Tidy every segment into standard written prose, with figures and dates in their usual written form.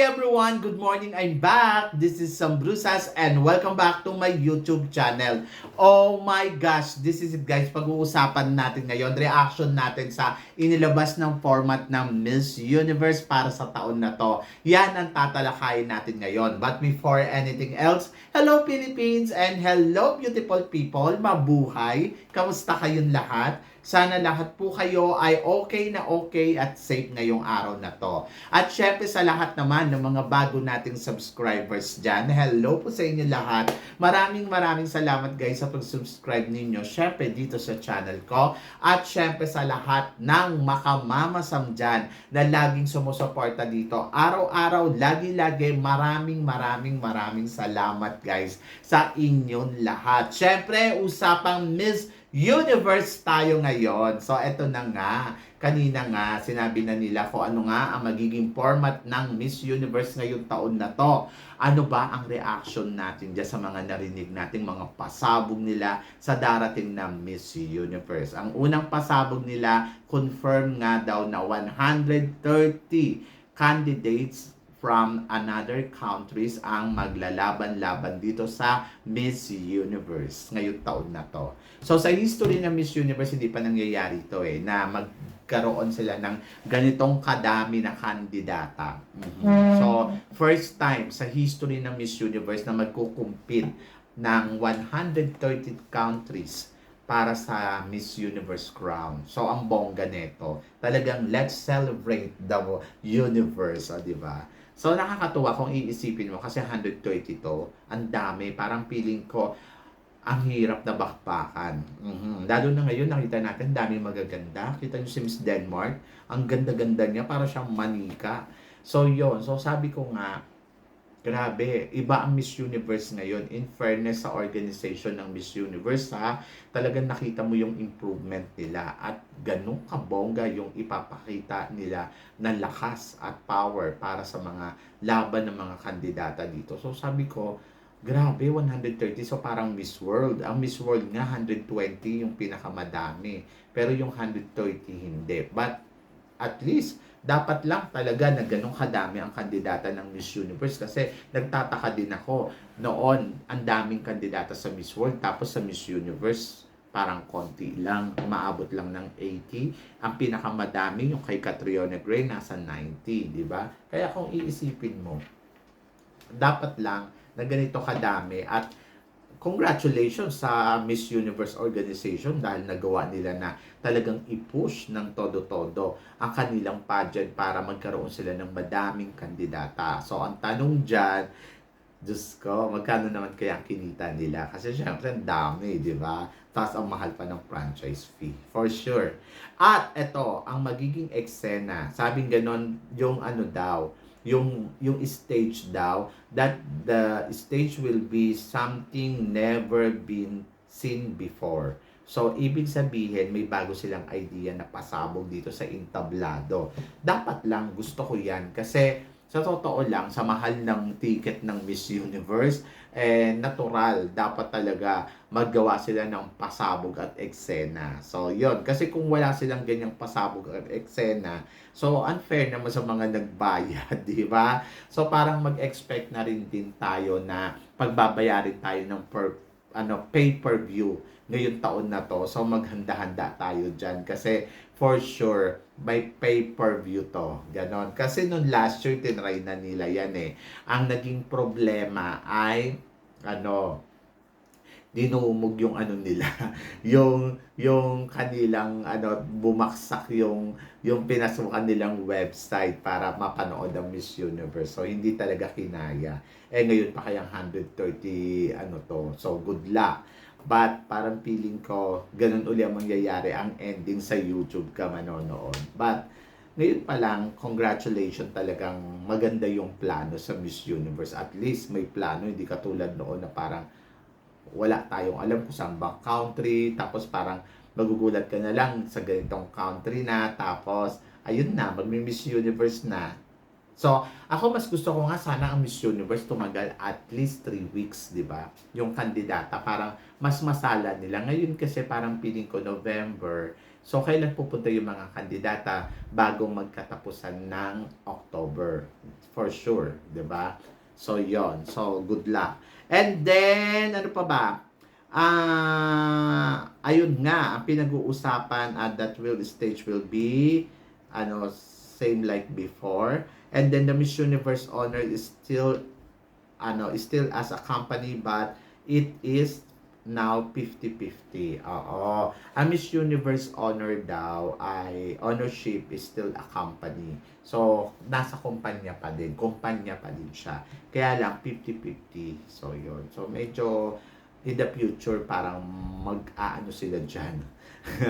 Hi everyone! Good morning! I'm back! This is Sam Brusas and welcome back to my YouTube channel. Oh my gosh! This is it guys, pag-uusapan natin ngayon, reaction natin sa inilabas ng format ng Miss Universe para sa taon na to. Yan ang tatalakayin natin ngayon. But before anything else, hello Philippines and hello beautiful people! Mabuhay! Kamusta kayong lahat? Sana lahat po kayo ay okay at safe ngayong araw na to. At syempre sa lahat naman ng mga bago nating subscribers dyan, hello po sa inyo lahat. Maraming salamat guys sa pag-subscribe ninyo syempre dito sa channel ko. At syempre sa lahat ng makamamasam dyan na laging sumusuporta dito. Araw-araw, lagi-lagi, maraming salamat guys sa inyong lahat. Syempre, usapang Miss Universe tayo ngayon. So, eto na nga. Kanina nga, sinabi na nila kung ano nga ang magiging format ng Miss Universe ngayong taon na to. Ano ba ang reaction natin dyan sa mga narinig nating mga pasabog nila sa darating na Miss Universe? Ang unang pasabog nila, confirm nga daw na 130 candidates from another countries ang maglalaban-laban dito sa Miss Universe ngayong taon na to. So sa history ng Miss Universe, hindi pa nangyayari ito na magkaroon sila ng ganitong kadami na kandidata. So first time sa history ng Miss Universe na magkukumpit ng 130 countries para sa Miss Universe crown. So ang bongga nito, talagang let's celebrate the universe, di ba? So, nakakatuwa kung iisipin mo kasi 130 to, ang dami, parang feeling ko, ang hirap na bakbakan. Lalo na ngayon, nakita natin, dami magaganda. Kita nyo si Miss Denmark, ang ganda-ganda niya, para siyang manika. So, yon. So, sabi ko nga, grabe, iba ang Miss Universe ngayon. In fairness sa organization ng Miss Universe, talagang nakita mo yung improvement nila at ganun kabongga yung ipapakita nila na lakas at power para sa mga laban ng mga kandidata dito. So sabi ko, grabe, 130. So parang Miss World. Ang Miss World nga, 120 yung pinakamadami. Pero yung 130 hindi. But at least, dapat lang talaga na ganun kadami ang kandidata ng Miss Universe kasi nagtataka din ako noon ang daming kandidata sa Miss World tapos sa Miss Universe parang konti lang, umaabot lang ng 80. Ang pinakamadami yung kay Catriona Gray nasa 90, di ba? Kaya kung iisipin mo, dapat lang na ganito kadami at congratulations sa Miss Universe organization dahil nagawa nila na talagang i-push ng todo-todo ang kanilang pageant para magkaroon sila ng madaming kandidata. So, ang tanong dyan, Diyos ko, magkano naman kaya ang kinita nila? Kasi syempre, ang dami, di ba? Tapos ang mahal pa ng franchise fee. For sure. At ito, ang magiging eksena, sabing ganon, yung ano daw, yung stage daw, that the stage will be something never been seen before. So, ibig sabihin, may bago silang idea na pasabog dito sa entablado. Dapat lang, gusto ko yan. Kasi, sa totoo lang, sa mahal ng ticket ng Miss Universe, natural, dapat talaga maggawa sila ng pasabog at eksena. So, yon. Kasi kung wala silang ganyang pasabog at eksena, so unfair naman sa mga nagbayad, di ba? So, parang mag-expect na rin din tayo na pagbabayarin tayo ng pay-per-view ngayong taon na to. So, maghanda-handa tayo dyan. Kasi, for sure, may pay-per-view to. Ganon. Kasi nung last year, tinry na nila yan Ang naging problema ay, dinumog yung nila, yung kanilang, bumaksak yung pinasukan nilang website para mapanood ang Miss Universe. So, hindi talaga kinaya. Ngayon pa kayang 130, to. So, good luck. But parang feeling ko, ganun uli ang mangyayari ang ending sa YouTube ka manonood. But ngayon pa lang, congratulations, talagang maganda yung plano sa Miss Universe. At least may plano, hindi katulad noon na parang wala tayong alam kung saan bang country, tapos parang magugulat ka na lang sa ganitong country na, tapos ayun na, magmi-Miss Universe na. So, ako mas gusto ko nga sana ang Miss Universe tumagal at least 3 weeks, di ba? Yung kandidata, parang mas masala nila. Ngayon kasi parang feeling ko November, So, kailan pupunta yung mga kandidata bago magkatapusan ng October? For sure, di ba? So, yon. So, good luck. And then, ano pa ba? Ayun nga, ang pinag-uusapan at that stage will be, same like before. And then the Miss Universe honor is still as a company, but it is now 50-50. Oo. Ang Miss Universe honor daw ay ownership is still a company. So, nasa kumpanya pa din. Kumpanya pa din siya. Kaya lang 50-50. So, yun. So, medyo in the future parang mag-aano sila dyan.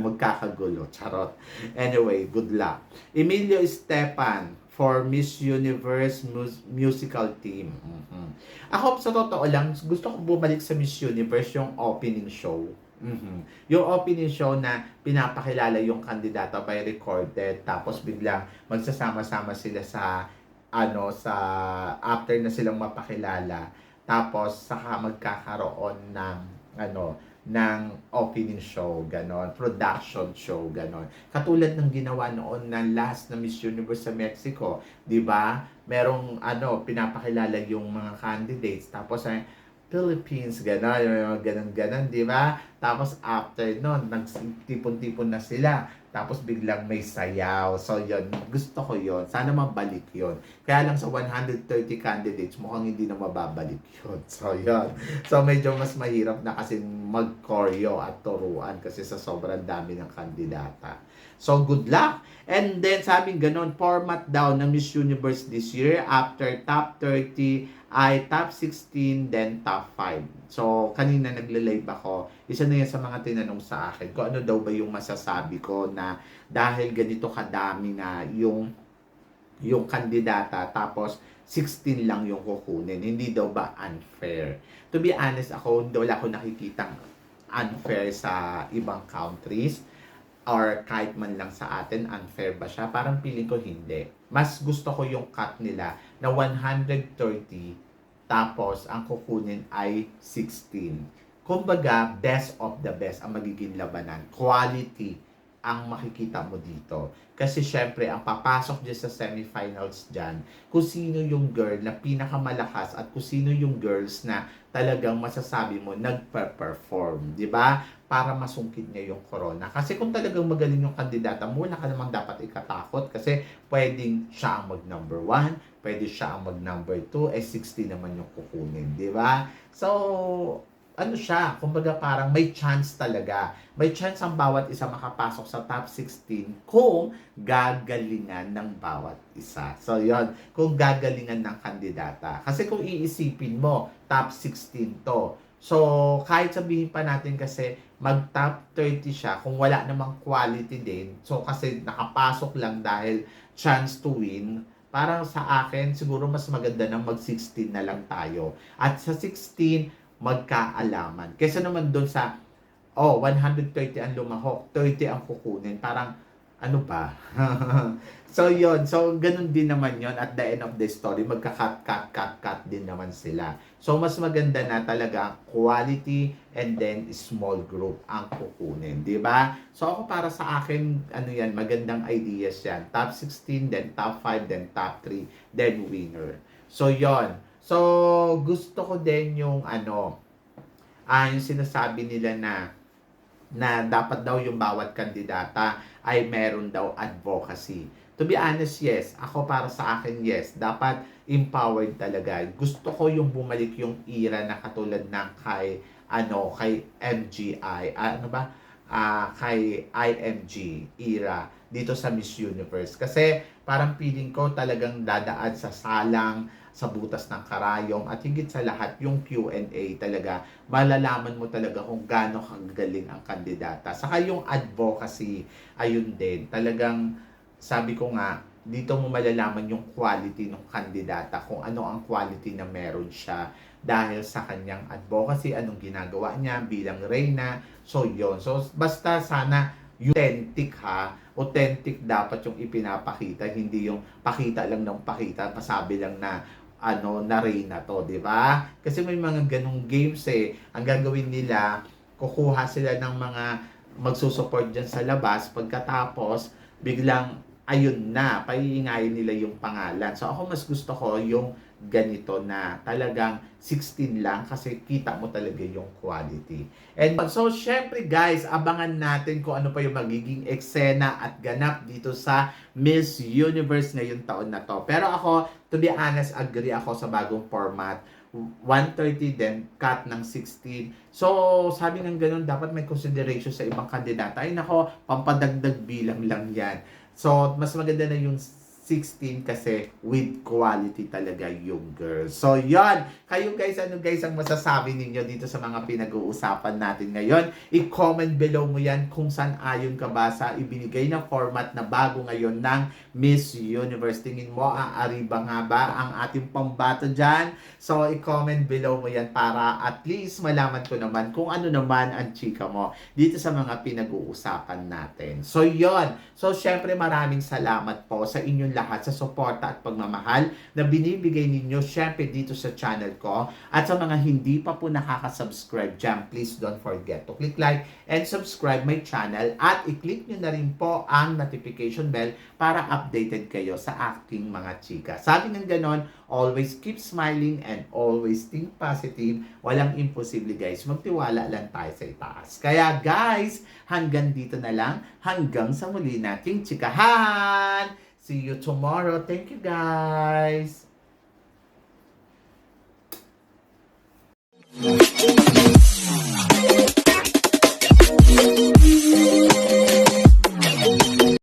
Magkakagulo. Charot. Anyway, good luck. Emilio Estepan for Miss Universe musical team. Ako, sa totoo lang, gusto ko bumalik sa Miss Universe yung opening show. Yung opening show na pinapakilala yung kandidata by recorded, tapos biglang magsasama-sama sila sa after na silang mapakilala, tapos saka magkakaroon ng opening show, ganon, production show, ganon. Katulad ng ginawa noon na last na Miss Universe sa Mexico, 'di ba? Merong pinapakilala yung mga candidates, tapos Philippines, ganon, ganon, 'di ba? Tapos after noon, nagtipon-tipon na sila. Tapos biglang may sayaw. So, yun. Gusto ko yun. Sana mabalik yun. Kaya lang sa 130 candidates, mukhang hindi na mababalik yun. So, yun. So, medyo mas mahirap na kasi mag-choreo at turuan kasi sa sobrang dami ng kandidata. So, good luck. And then, sabing ganon, format daw ng Miss Universe this year after top 30 ay top 16, then top 5. So, kanina nagla-live ako. Isa na yan sa mga tinanong sa akin kung ano daw ba yung masasabi ko na dahil ganito kadami na yung kandidata, tapos 16 lang yung kukunin. Hindi daw ba unfair? To be honest, wala ko nakikitang unfair sa ibang countries or kahit man lang sa atin, unfair ba siya? Parang feeling ko hindi. Mas gusto ko yung cut nila na 130, tapos ang kukunin ay 16. Kumbaga, best of the best ang magiging labanan. Quality ang makikita mo dito. Kasi syempre, ang papasok dyan sa semifinals dyan, kung sino yung girl na pinakamalakas at kung sino yung girls na talagang masasabi mo nagpa-perform. Di ba? Para masungkit niya yung corona. Kasi kung talagang magaling yung kandidata mo, wala ka namang dapat ikatakot kasi pwedeng siya ang mag-number 1, pwede siya ang mag-number 2, 60 naman yung kukunin. Di ba? So, siya, kumbaga parang may chance talaga. May chance ang bawat isa makapasok sa top 16 kung gagalingan ng bawat isa. So, yon, kung gagalingan ng kandidata. Kasi kung iisipin mo, top 16 to. So, kahit sabihin pa natin kasi mag-top 30 siya, kung wala namang quality din, so kasi nakapasok lang dahil chance to win, parang sa akin, siguro mas maganda na mag-16 na lang tayo. At sa 16, magkaalaman. Kesa naman doon sa 130 ang lumahok, 30 ang kukunin. Parang, ano ba? So, yon. So, ganun din naman yon. At the end of the story, magka-cut din naman sila. So, mas maganda na talaga quality and then small group ang kukunin. Di ba? So, ako para sa akin, magandang ideas yan. Top 16, then top 5, then top 3, then winner. So, yon. So, gusto ko din yung yung sinasabi nila na dapat daw yung bawat kandidata ay meron daw advocacy. To be honest, yes. Ako para sa akin, yes. Dapat empowered talaga. Gusto ko yung bumalik yung era na katulad ng kay MGI. Kay IMG era dito sa Miss Universe. Kasi parang feeling ko talagang dadaan sa salang, sa butas ng karayom, at higit sa lahat yung Q&A talaga, malalaman mo talaga kung gaano kagaling ang kandidata. Saka yung advocacy, ayun din, talagang sabi ko nga, dito mo malalaman yung quality ng kandidata, kung ano ang quality na meron siya dahil sa kanyang advocacy, anong ginagawa niya bilang reyna. So yon. So basta sana authentic authentic dapat yung ipinapakita, hindi yung pakita lang ng pakita, pasabi lang na na reyna to, di ba? Kasi may mga ganong games Ang gagawin nila, kukuha sila ng mga magsusupport dyan sa labas, pagkatapos biglang ayun na, paiingayin nila yung pangalan. So ako mas gusto ko yung ganito na talagang 16 lang kasi kita mo talaga yung quality. And so syempre guys, abangan natin kung ano pa yung magiging eksena at ganap dito sa Miss Universe ngayong taon na to. Pero ako, to be honest, agree ako sa bagong format. 130 then cut ng 16. So, sabi ng ganun, dapat may consideration sa ibang kandidata. Ay nako, pampadagdag bilang lang yan. So, mas maganda na yung 16 kasi with quality talaga yung girls. So, yon. Kayo guys, ano guys ang masasabi ninyo dito sa mga pinag-uusapan natin ngayon? I-comment below mo yan kung saan ayon ka ba sa ibinigay na format na bago ngayon ng Miss Universe. Tingin mo, aari ba nga ba ang ating pambato dyan? So, i-comment below mo yan para at least malaman ko naman kung ano naman ang chika mo dito sa mga pinag-uusapan natin. So, yon. So, syempre maraming salamat po sa inyong lahat sa suporta at pagmamahal na binibigay ninyo syempre dito sa channel ko. At sa mga hindi pa po nakaka-subscribe dyan, please don't forget to click like and subscribe my channel at i-click nyo na rin po ang notification bell para updated kayo sa aking mga chika. Sabi ng ganon, always keep smiling and always think positive. Walang imposible guys. Magtiwala lang tayo sa itaas. Kaya guys, hanggang dito na lang. Hanggang sa muli nating chikahan. See you tomorrow. Thank you guys.